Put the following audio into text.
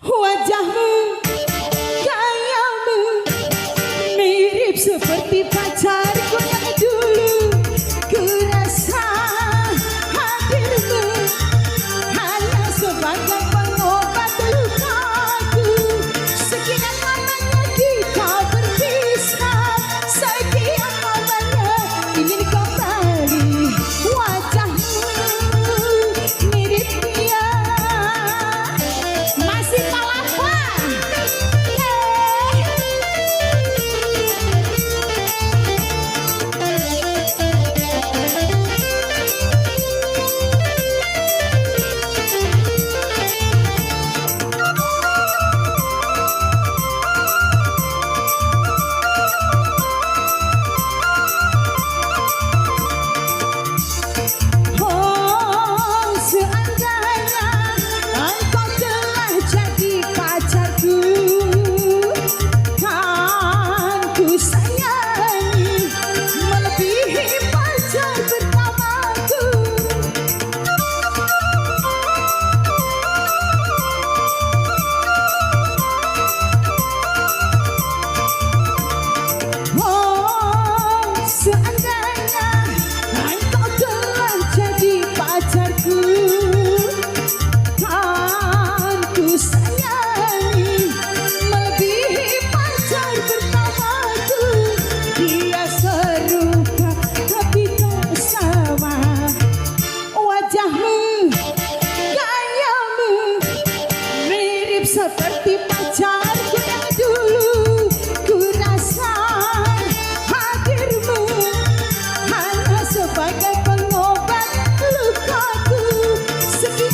Wajahmu, gayamu mirip seperti pacarku yang dulu. Ku rasa hadirmu hanya sebagai pengobat lukaku. Sekian lamanya kita berpisah, sekian lamanya ingin kembali. Wajahmu mirip dia, masih palapa. Oh, seandainya engkau telah jadi pacarku, kan ku sayangi melebihi pacar pertamaku. Oh, seandainya engkau telah jadi pacarku, kan ku sayangi melebihi pacar pertamaku. Dia serupa tapi tak sama. Wajahmu, gayamu mirip seperti pacarku yang dulu. Ku rasa hadirmu hanya sebagai pengobat lukaku. Sekian